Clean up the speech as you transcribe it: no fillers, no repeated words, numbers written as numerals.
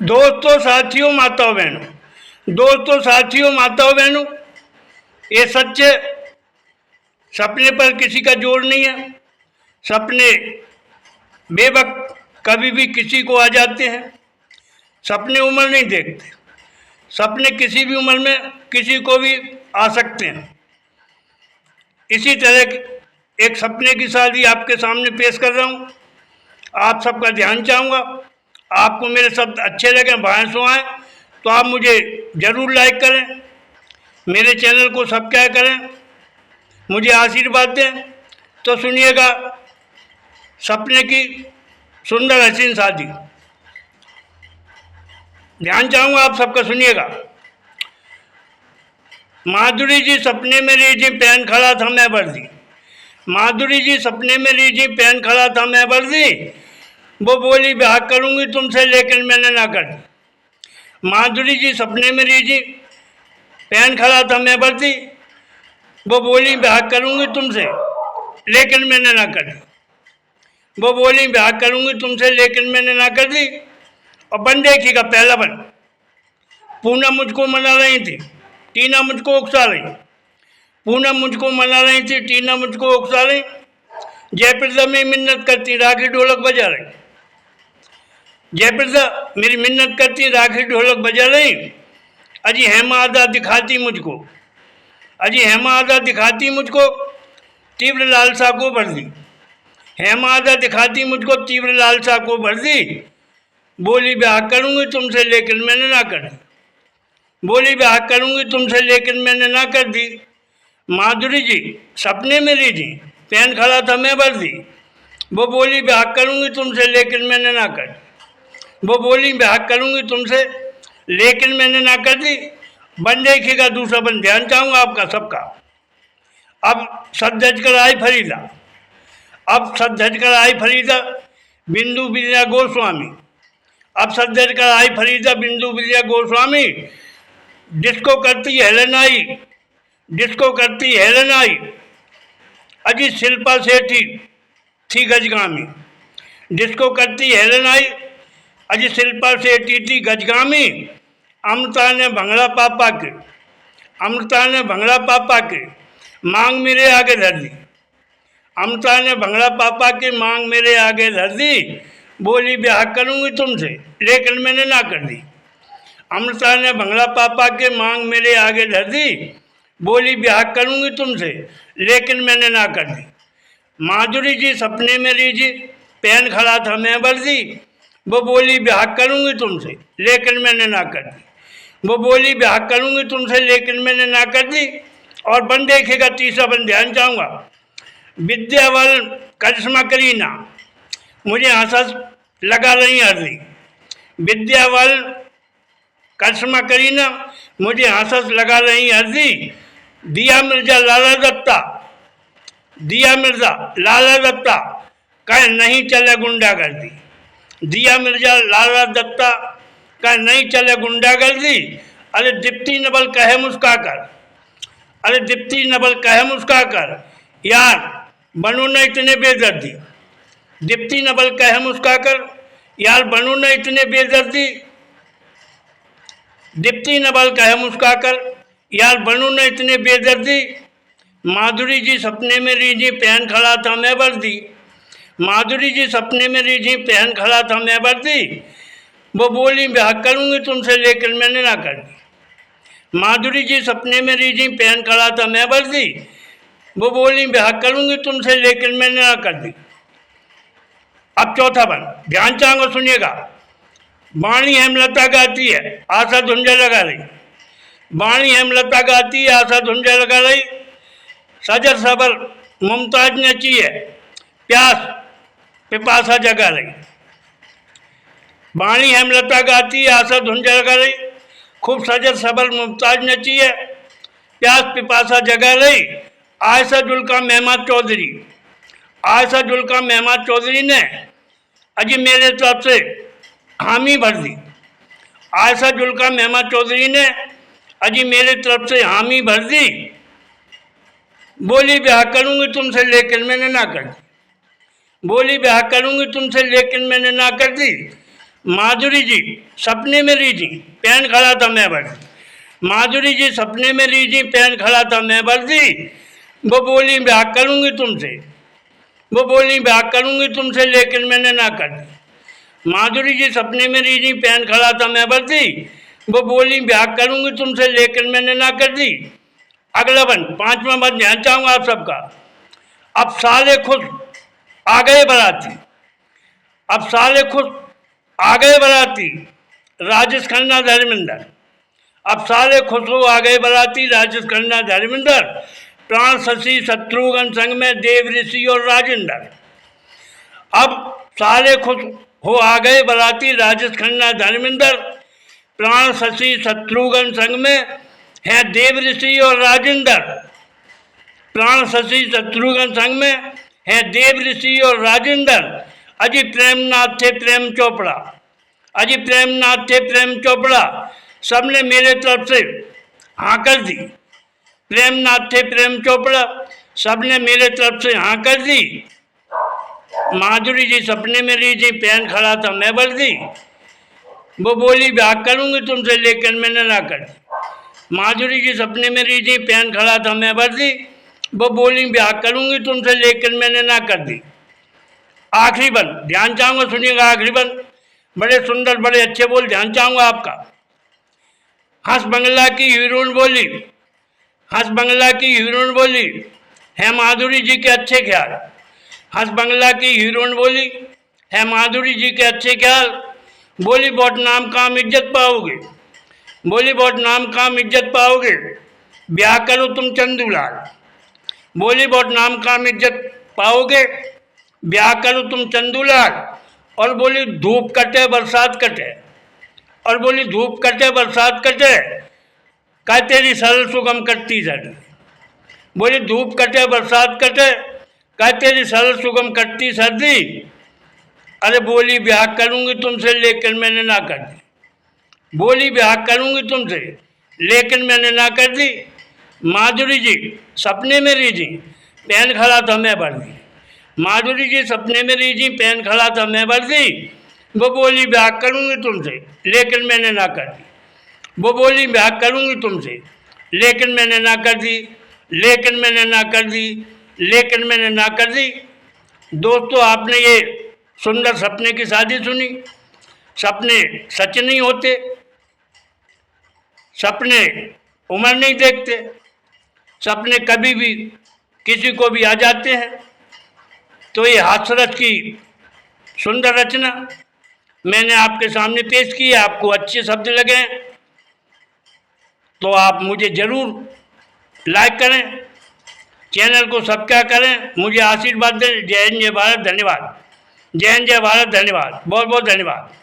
दोस्तों, साथियों, माताओं बहनों, दोस्तों, साथियों, माताओं बहनों, ये सच्चे सपने पर किसी का जोर नहीं है। सपने बेवक्त कभी भी किसी को आ जाते हैं। सपने उम्र नहीं देखते। सपने किसी भी उम्र में किसी को भी आ सकते हैं। इसी तरह एक सपने की शादी आपके सामने पेश कर रहा हूँ। आप सबका ध्यान चाहूँगा। आपको मेरे शब्द अच्छे लगे, भाएँ सुहाएँ, तो आप मुझे ज़रूर लाइक करें, मेरे चैनल को सब्सक्राइब करें, मुझे आशीर्वाद दें। तो सुनिएगा सपने की सुंदर हसीन शादी। ध्यान चाहूँगा आप सबका, सुनिएगा। माधुरी जी सपने में रीझी, पहन खड़ा था मैं वर्दी। माधुरी जी सपने में रीझी, पहन खड़ा था मैं वर्दी। वो बोली ब्याह करूँगी तुमसे, लेकिन मैंने ना कर दी। माधुरी जी सपने में रीझी, पहन खड़ा था मैं वर्दी। वो बोली ब्याह करूँगी तुमसे, लेकिन मैंने ना कर दी। वो बोली ब्याह करूँगी तुमसे, लेकिन मैंने ना कर दी। और बन देखिएगा पहला बन। पूनम मुझको मना रही थी, टीना मुझको उकसा रही। पूनम मुझको मना रही थी, टीना मुझको उकसा रही। जयप्रदा में मिन्नत करती, राखी ढोलक बजा रही। जयप्रदा मेरी मिन्नत करती, राखी ढोलक बजा रही। अजी हेमा आधा दिखाती मुझको, अजी हेमा आधा दिखाती मुझको, तीव्र लालसा को भर दी। हेमा आधा दिखाती मुझको, तीव्र लालसा को भर दी। बोली ब्याह करूँगी तुमसे, लेकिन मैंने ना कर दी। बोली ब्याह करूँगी तुमसे, लेकिन मैंने ना कर दी। माधुरी जी सपने में रीझी, पहन खड़ा था मैं वर्दी। वो बोली ब्याह करूँगी तुमसे, लेकिन मैंने ना कर दी। वो बोली ब्याह करूँगी तुमसे, लेकिन मैंने ना कर दी। बन देखिएगा दूसरा बन। ध्यान चाहूँगा आपका सबका। अब सज धज कर आई फरीदा, अब सज धज कर आई फरीदा, बिंदु विद्या गोस्वामी। अब सज धज कर आई फरीदा, बिंदु विद्या गोस्वामी। जिसको करती हेलन आई, जिसको करती हेलन आई। अजी शिल्पा सेठी थी गजगामी। जिसको करती हेलन आई, अजी शिल्पा सेठी थी गजगामी। अमृता ने भंगड़ा पापा के, अमृता ने भंगड़ा पापा के मांग मेरे आगे धर दी। अमृता ने भंगड़ा पापा की मांग मेरे आगे धर दी। बोली ब्याह करूँगी तुमसे, लेकिन मैंने ना कर दी। अमृता ने भंगड़ा पापा के मांग मेरे आगे धर दी। बोली ब्याह करूँगी तुमसे, लेकिन मैंने ना कर दी। माधुरी जी सपने में रीझी, पहन खड़ा था मैं वर्दी। वो बोली ब्याह करूँगी तुमसे, लेकिन मैंने ना कर दी। वो बोली ब्याह करूँगी तुमसे, लेकिन मैंने ना कर दी। और बन देखेगा तीसरा बन। ध्यान चाहूँगा। विद्यावल करिश्मा करीना, मुझे हंस हंस लगा रही हरदी। विद्यावल करिश्मा करीना, मुझे हंस हंस लगा रही हरदी। दिया मिर्जा लाला दत्ता, दिया मिर्जा लाला दत्ता कहे नहीं चले गुंडागर्दी। दिया मिर्जा लाला दत्ता कहे नहीं चले गुंडागर्दी। अरे दीप्ति नवल कहे मुस्काकर, अरे दीप्ति नवल कहे मुस्काकर, यार बनो न इतने बेदर्दी। दीप्ति नवल कहे मुस्काकर, यार बनो न इतने बेदर्दी। दीप्ति नवल कहे मुस्काकर, यार बनो न इतने बेदर्दी। माधुरी जी सपने में रीझी, पहन खड़ा था मैं वर्दी। माधुरी जी सपने में रीझी, पहन खड़ा था मैं वर्दी। वो बोली ब्याह करूँगी तुमसे, लेकिन मैंने ना कर दी। माधुरी जी सपने में रीझी, पहन खड़ा था मैं वर्दी। वो बोली ब्याह करूँगी तुमसे, लेकिन मैंने ना कर दी। अब चौथा बन। ध्यान चाहूँगा, सुनिएगा। वाणी हेमलता गाती है, आशा धुंजा लगा रही। वाणी हेमलता गाती है, आशा धुंजा लगा रही। सजर सबर मुमताज नची है, प्यास पिपासा जगा रही। वाणी हेमलता गाती है, आशा धुंजा लगा रही। खूब सजर सबर मुमताज नची है, प्यास पिपासा जगा रही। आयशा जुल्का मेहमान चौधरी, आयशा जुल्का मेहमान चौधरी ने अजी मेरे तरफ से हामी भर दी। आयशा जुल्का मेहमान चौधरी ने अजी मेरे तरफ से हामी भर दी। बोली ब्याह करूँगी तुमसे, लेकिन मैंने ना कर दी। बोली ब्याह करूँगी तुमसे, लेकिन मैंने ना कर दी। माधुरी जी सपने में रीझी, पैन खड़ा था मैं वर्दी। माधुरी जी सपने में रीझी, पैन खड़ा था मैं वर्दी। वो बोली ब्याह करूँगी तुमसे, वो बोली ब्याह करूँगी तुमसे, लेकिन मैंने ना कर दी। माधुरी जी सपने में रीझी, पैन खड़ा था मैं वर्दी। वो बोली ब्याह करूँगी तुमसे, लेकिन मैंने ना कर दी। अगला बन 5वां बन ध्यान चाहूँगा आप सबका। अब साले खुश आ गए बराती, अब साले खुश आ गए बराती, राजेश खन्ना धर्मेंद्र। अब साले खुश हो आ गए बराती, राजेश खन्ना धर्मेंद्र। प्राण शशि शत्रुघ्न संग में देव ऋषि और राजेंद्र। अब साले खुश हो आ गए बराती, राजेश खन्ना धर्मेंद्र। प्राण शशि शत्रुघ्न संग में है देव ऋषि और राजेंद्र। प्राण शशि शत्रुघ्न संग में है देव ऋषि और राजेंद्र। अजी प्रेमनाथ थे प्रेम चोपड़ा, अजी प्रेमनाथ थे प्रेम चोपड़ा। सबने मेरे तरफ से हाँ कर दी। प्रेमनाथ थे प्रेम चोपड़ा, सबने मेरे तरफ से हाँ कर दी। माधुरी जी सपने में रीझी, पैन खड़ा था मैं वर्दी। वो बोली ब्याह करूँगी तुमसे, लेकिन मैंने ना कर दी। माधुरी जी सपने में रीझी, पैन खड़ा था मैं वर्दी। वो बोली ब्याह करूँगी तुमसे, लेकिन मैंने ना कर दी। आखिरी बन ध्यान चाहूँगा, सुनिएगा आखिरी बन, बड़े सुंदर बड़े अच्छे बोल, ध्यान चाहूँगा आपका। हंस बंगला की हीरोइन बोली, हंस बंगला की हीरोइन बोली, है माधुरी जी के अच्छे ख्याल। हंस बंगला की हीरोइन बोली, है माधुरी जी के अच्छे ख्याल। बोली बहुत नाम काम इज्जत पाओगे, बोली बहुत नाम काम इज्जत पाओगे, ब्याह करो तुम चंदूलाल। बोली बहुत नाम काम इज्जत पाओगे, ब्याह करो तुम चंदूलाल। और बोली धूप कटे बरसात कटे, और बोली धूप कटे बरसात कटे, का तेरी सरल सुगम कटती सर्दी। बोली धूप कटे बरसात कटे, का तेरी सरल सुगम कटती सर्दी। अरे बोली ब्याह करूँगी तुमसे, लेकिन मैंने ना कर दी। बोली ब्याह करूँगी तुमसे, लेकिन मैंने ना कर दी। माधुरी जी सपने में रीझी, पैन खड़ा था मैं वर्दी। माधुरी जी सपने में रीझी, पैन खड़ा था मैं वर्दी। वो बोली ब्याह करूँगी तुमसे, लेकिन मैंने ना कर दी। वो बोली ब्याह करूँगी तुमसे, लेकिन मैंने ना कर दी, लेकिन मैंने ना कर दी, लेकिन मैंने ना कर दी। दोस्तों आपने ये सुंदर सपने की शादी सुनी। सपने सच नहीं होते, सपने उम्र नहीं देखते, सपने कभी भी किसी को भी आ जाते हैं। तो ये हास्यरस की सुंदर रचना मैंने आपके सामने पेश की है। आपको अच्छे शब्द लगे तो आप मुझे ज़रूर लाइक करें, चैनल को सब्सक्राइब करें, मुझे आशीर्वाद दें। जय हिंद जय भारत, धन्यवाद। जय हिंद जय भारत, धन्यवाद, बहुत बहुत धन्यवाद।